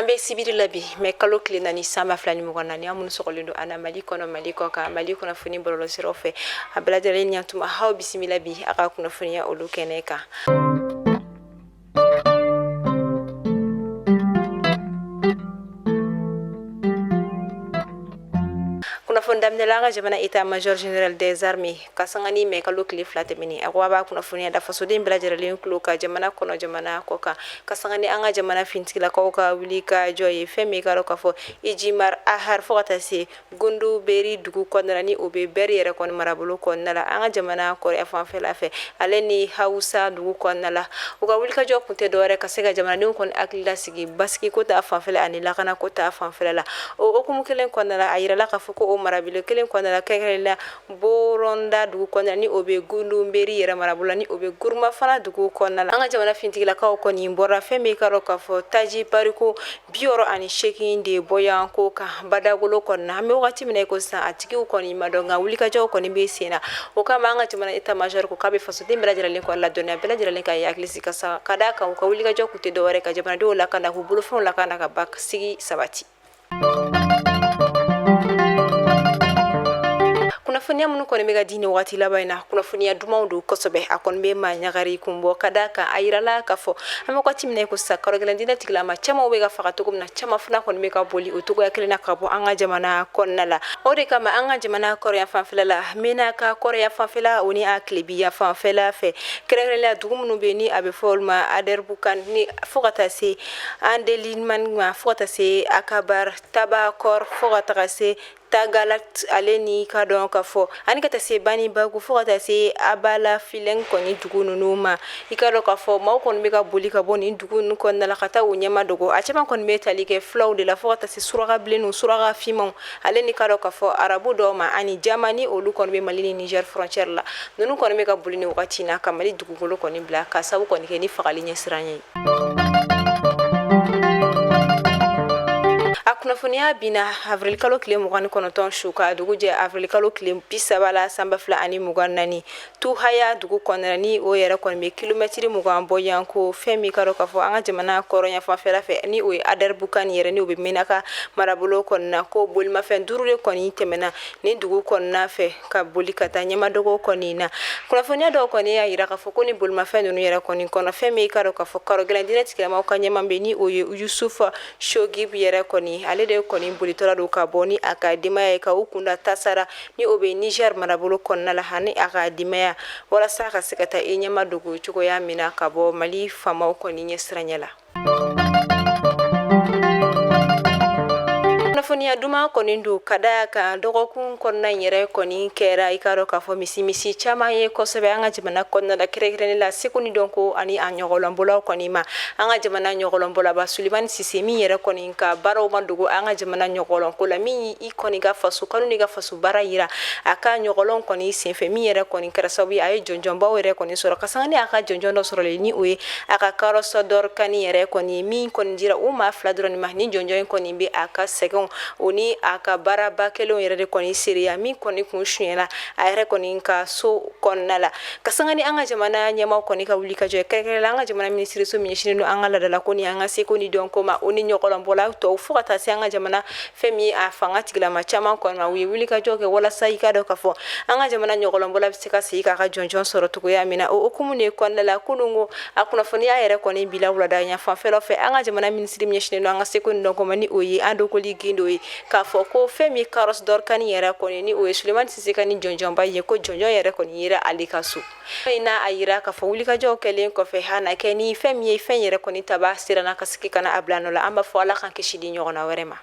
Ambe sibiri labi me kalo kile nani sama flani mugana ni amun sokolindo ana mali kono mali ko ka mali kuna funi bololo sirofe abla jale nyantuma haw bismillah bi aka kuna funi ya olu keneka. Kuna fonda mnelanga jamana ita major general des armées kasangani me kalo kile flate mini akwaba kuna funi da faso dem bla jale kluka jamana kono jamana koka kasangani anga jamana fintila koka wilika joy femi karo kafo ijimar ahar fogata se gundu beri dugu konnala ni obe beri yere kon marabulu konnala anga jamana ko afan fela fe aleni hausa dugu konnala uga wilika jo kunte dore kasega jamana ni kon akila sigi baski ko ta afan fela ani la kana ko ta afan fela la o kumu kelen konnala ayira la kafo ko marabulu kelen konnala kekela boronda dugu konnala ni obe gundu beri yere marabulu ni obe gurma fana dugu konnala anga jamana fintila ka ko ni mbora femi karo kafo taji pariku bioro ani shekin de boyan ko ka badagolo konna ame wakati mine ko sa atiki ko ni madonga wulika jaw ko ni be sena o kama anga jamana ita major ko kabe faso de bela jira ko la donna bela jira ka ya klisi ka sa kada ka ko wulika jaw ko te do wore ka jamana do la kana ko bulu fon la kana ka bak sigi sabati. Kuna funia munu kone mega dini wakati labaina kuna funia dumaundu kosobe akon be ma nyagari kumbo kadaka ayirala kafo ame kwa timne ko sakaro gelandina tiklama chama wega fakatukum na chama funa kon mega boli utugo yakelina kabo anga jamana konnala ode kama anga jamana korea fanfela mena ka korea fanfela oni aklebi ya fanfela fe krerela dugumunu be ni abe folma aderbukan ni fogata se andelin man ma fogata se akabar tabakor fogata se tagalat aleni kadon kafo ani kata se bani bagu fo kata se abala filen koni dugunu numa ikaro kafo ma kon mega boli ka boni dugunu kon na la kata unyama dogo achema kon metali ke flow de la fo kata se suraga blenu suraga fimon aleni karo kafo arabu do ma ani jamani olu kon be malini Niger frontière la nonu kon mega boli ni wakati na kamali dugulu koni bla ka sabu kon ke ni fakali nyesranye akuna funia bina avril kalo kile mugani kono ton shuka dugu je avril kalo kile pisa bala samba fla ani mugan nani tu haya dugu konani o yera kon me kilometri mugan boyan ko femi karo kafo anga jamana koronya fa fela fe ni o adar bukan yere ni o be menaka marabulo konna ko bolma fe durure koni temena ni dugu konna fe ka boli kata nyama dogo koni na kuna funia do koni ya ira kafo koni bolma fe no yera koni kono femi karo kafo karo gelandina tikama ko nyama be ni o Yusufa Shogib yera koni ale de koni bulitora do ka boni akadima ya ka ukunda tasara ni obe Niger marabolo konna la hani akadima wala saka sekata enyama dogo chuko ya mina ka bo mali fama ko ni nyesranyala fonia duma koni ndu kadaka dogo kun konna yere koni kera ikaro ka fo misi chama ye ko sebe anga jimana konna da kire la sekuni donko ani anyogolombola koni ma anga jimana nyogolombola ba Suleiman Sisemi yere koni ka baro mandugo anga jimana nyogolon ko la mi ikoni ga fasu kanu ni ga fasu bara yira aka nyogolon koni senfe mi yere koni kara sabi ay jonjomba yere koni soro kasangani aka jonjondo soro le ni we aka karo sodor kani yere koni mi koni jira uma fladron mahni jonjon koni be aka segon oni aka baraba kelo yere koni siria mi koni kunshuela ayre koni ka so konnala kasangani anga jamana nyama koni ka wulika jo kekela anga jamana ministry so ministry no anga la koni anga se koni donko ma oni nyokolombola to fukata se anga jamana femi afanga tigla ma chama kon ma wulika jo ke wala sai ka do kafo anga jamana nyokolombola bisika se ka jonjon soro to ya mina o kumune konnala kunungo akuna foni ayre koni bila wala da nya fa felo fe anga jamana ministry ministry no anga se koni donko mani oyi ando ko ligindo ka foko femi karos dorkani yera koni ni o Suleiman Sisekani jonjomba ye ko jonjo yera koni yera alikasu ina ayira ka fo wulika jo kelen ko fe hana keni femi ye fen yera koni tabasira na kasiki kana ablano la amba fo ala kan kishidi nyogona werema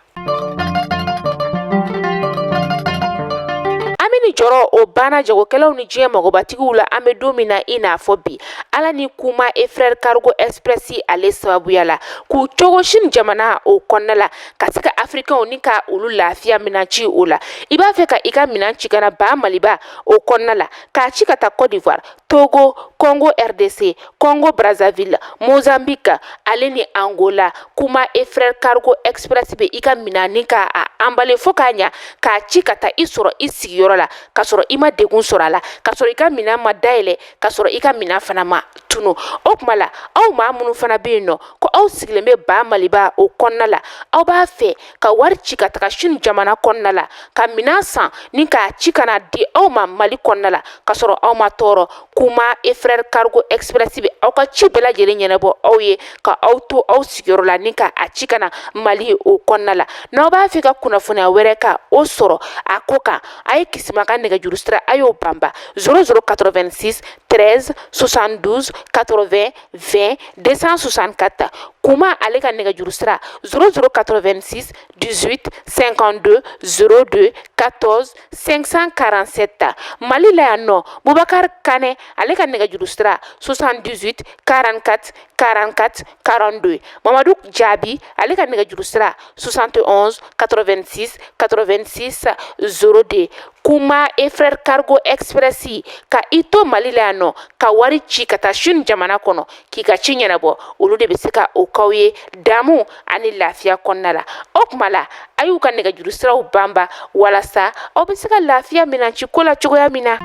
ni joro o bana jago kelaw ni je mago batigu la ame domina ina fobi ala ni kuma e frère cargo express ale sababu yala ku chogo shin jamana o konnala kasika afrika onika ulu lafiya minanci ula iba fe ka ika minanci kana ba maliba o konnala ka chika ta Côte d'Ivoire Togo Congo RDC Congo Brazzaville Mozambique ale ni Angola kuma e frère cargo express be ika minanika a ambale fokanya ka chika ta isoro isigiyoro la kasoro ima degun sorala kasoro ika mina ma daile kasoro ika mina fana ma tunu o kuma la aw maa minnu fana bɛ yen nɔ ko aw sigilen bɛ ba maliba o kɔnɔna la aw b'a fɛ ka wari ci ka taga sini jamana kɔnɔna la ka minan san ni k'a ci ka na di aw ma mali kɔnɔna la ka sɔrɔ aw ma tɔɔrɔ kuma et frère cargo express bɛ aw ka ci bɛɛ lajɛlen ɲɛnabɔ aw ye ka aw to aw sigiyɔrɔ la ni ka a ci ka na mali o kɔnɔna la n'aw b'a fɛ ka kunnafoniya wɛrɛ ka o sɔrɔ a ko kan a ye kisima ka nɛgɛjuru sira a y'o banba 0086 13 72 80 20 264 kuma ale ka nɛgɛjuru sira 0086 18 52 02 14 547 mali la yan nɔ Boubacar Kane ale ka nɛgɛjuru sira 78 44 44 42 Mamadou Jabi ale ka nɛgɛjuru sira 71 86 86 02 kuma et frère cargo express ka ito mali la yan nɔ ka wari ci ka taa sini jamana kɔnɔ k'i ka ci ɲɛnabɔ olu de bɛ se ka o k'aw ye damu ani lafiya kɔnɔna la o kuma la a y'u ka nɛgɛjuru siraw banba walasa aw bɛ se ka lafiya minanci ko la cogoya min na.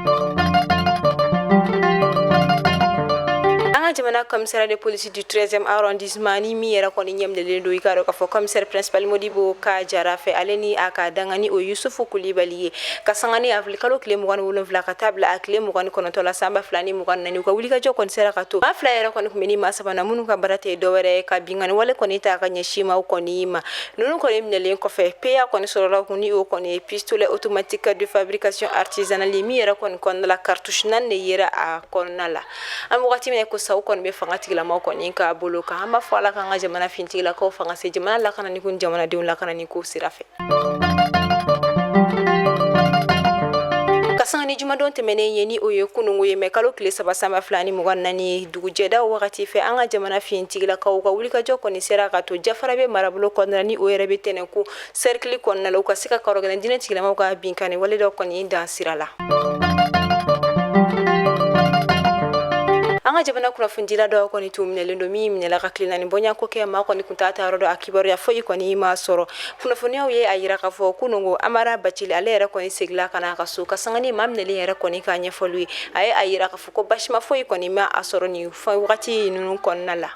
Jamana commissaire de police du 13e arrondissement ni mi yɛrɛ kɔni ɲɛminɛlen don i k'a dɔn k'a fɔ commissaire principal Modibo Ka Jara fɛ ale ni a ka dangani o Yusufu Kulibali ye ka sanga ni avril kalo tile 27 ka taa bila a tile 29 la sanba 2024 u ka wulikajɔ kɔni sera ka to maa fila yɛrɛ kɔni kun bɛ ni maa saba na minnu ka baara tɛ dɔwɛrɛ ye ka bingani wale kɔni ta ka ɲɛsin maaw kɔni ma ninnu kɔni minɛlen kɔfɛ PA kɔni sɔrɔla kun ni o kɔni ye pistolet automatique de fabrication artisanale min yɛrɛ kɔni kɔnɔna la cartouche 4 de yera a kɔnɔna la an wagati min ko saw kɔni bɛ fanga tigilamaw kɔni ka bolo kan an b'a fɔ ala k'an ka jamana fintigilakaw fanga se jamana lakanani kun jamanadenw lakanani ko sira fɛ kasanga ni jumadon tɛmɛnen ye ni o ye kunungo ye mɛ kalo tile 3 sanba 2024 dugujɛda wagati fɛ an ka jamana fintigilakaw ka wulikajɔ kɔni sera ka to jafara bɛ marabolo kɔnɔna ni o yɛrɛ bɛ tɛnɛn ko cercle kɔnɔna la u ka se ka kɔrɔgɛlɛn dinɛ tigilamaw ka binkani wale dɔ kɔni dan sira la an ka jamana kunnafonidila dɔw kɔni t'u minɛlen don min minɛla ka tilenna ni bɔɲako kɛ maa kɔni kun t'a ta yɔrɔ dɔ a kibaruya foyi kɔni ma sɔrɔ kunnafoniyaw ye a yira k'a fɔ kunungo Amara Bacili ale yɛrɛ kɔni segila ka na a ka so ka sanga ni maa minɛlen yɛrɛ kɔni k'a ɲɛfɔlu ye a ye a yira k'a fɔ ko basima foyi kɔni ma a sɔrɔ nin wagati ninnu kɔnɔna la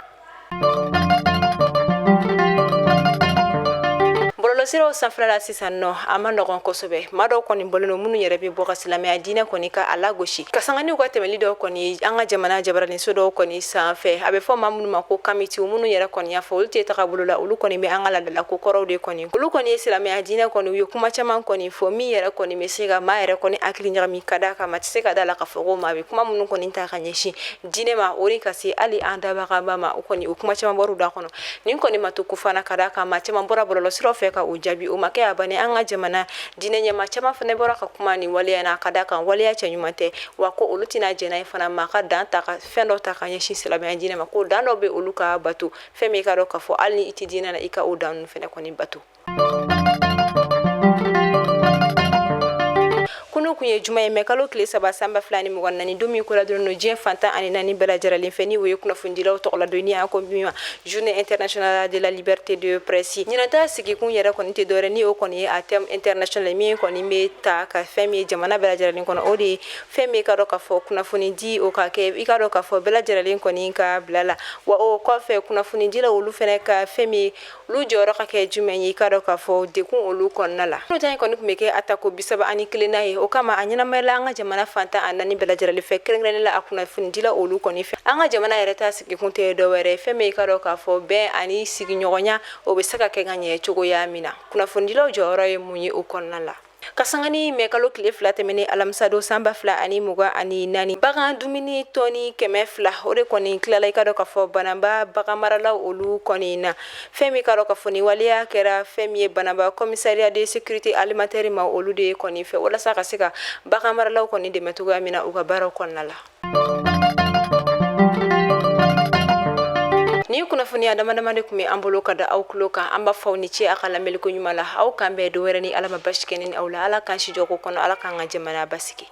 siraw sanfɛla la sisan nɔ a ma nɔgɔn kosɛbɛ maa dɔw kɔni bɔlen don minnu yɛrɛ bɛ bɔ ka silamɛya diinɛ kɔni ka a lagosi ka sanga ni u ka tɛmɛli dɔw kɔni an ka jamana jabaraninso dɔw kɔni sanfɛ a bɛ fɔ maa minnu ma ko kamitiw minnu yɛrɛ kɔni y'a fɔ olu tɛ taga bolo la olu kɔni bɛ an ka ladala ko kɔrɔw de kɔni olu kɔni ye silamɛya diinɛ kɔni u ye kuma caman kɔni fɔ min yɛrɛ kɔni bɛ se ka maa yɛrɛ kɔni hakili ɲagami ka da kan ma tɛ se ka da la k'a fɔ ko maa bɛ kuma minnu kɔni ta ka ɲɛsin diinɛ ma o ni ka se hali an dabagaba ma o kɔni o kuma caman bɔr'u da kɔnɔ nin kɔni ma to ko fana ka da kan maa caman bɔra bɔlɔlɔsiraw fɛ ka o jaabi o ma kɛ a bani an ka jamana diinɛ ɲɛmaa caman fana bɔra ka kuma ni waleya na ka da kan waleya cɛ ɲuman tɛ wa ko olu tɛna jɛnna ye fana maa ka dan ta ka fɛn dɔ ta ka ɲɛsin silamɛya diinɛ ma ko dan dɔ bɛ olu ka bato fɛn min i ka dɔn k'a fɔ hali ni i tɛ diinɛ na i ka o dan ninnu fana kɔni bato kunu kun ye juma ye mɛ kalo tile 3 sanba 2024 don min kola dɔrɔn no diɲɛ fantan ani naani bɛɛ lajɛlen fɛ ni o ye kunnafonidilaw tɔgɔla don ni an ko min ma journée internationale de la liberté de presse ɲinata sigikun yɛrɛ kɔni tɛ dɔwɛrɛ ni o kɔni ye a thème international min kɔni bɛ ta ka fɛn min ye jamana bɛɛ lajɛlen kɔnɔ o de ye fɛn min i ka dɔn k'a fɔ kunnafoni di o ka kɛ i ka dɔn k'a fɔ bɛɛ lajɛlen kɔni ka bila la wa o kɔfɛ kunnafonidilaw olu fɛnɛ ka fɛn min olu jɔyɔrɔ ka kɛ jumɛn ye i ka dɔn k'a fɔ dekun olu kɔnɔna la n'o ta in kɔni tun bɛ kɛ atako 31 na ye o kama a ɲɛnamayɛla an ka jamana fantan a naani bɛɛ lajɛlen fɛ kɛrɛnkɛrɛnnenya la a kunnafonidila olu kɔni fɛ an ka jamana yɛrɛ ta sigikun tɛ dɔwɛrɛ fɛn min i ka dɔn k'a fɔ bɛn ani sigiɲɔgɔnya o bɛ se ka kɛ ka ɲɛ cogoya min na kunnafonidilaw jɔyɔrɔ ye mun ye o kɔnɔna la ka sangani mɛ kalo tile 2 tɛmɛnen alamisa don sanba 2024 bagan dumuni tɔni 200 o de kɔni tilala i ka dɔn k'a fɔ banaba bagan maralaw olu kɔni na fɛn min ka dɔn k'a fɔ ni waleya kɛra fɛn min ye banaba commissariat de sécurité alimentaire ma olu de kɔni fɛ walasa ka se ka bagan maralaw kɔni dɛmɛ cogoya min na u ka baaraw kɔnɔna la ni kunnafoniya damadama de kun bɛ an bolo ka da aw tulo kan an b'a fɔ aw ni ce a ka lamɛnliko ɲuman la aw kan bɛɛ dɔwɛrɛ ni ala ma basi kɛ ni aw la ala k'an si jɔ ko kɔnɔ ala k'an ka jamana basigi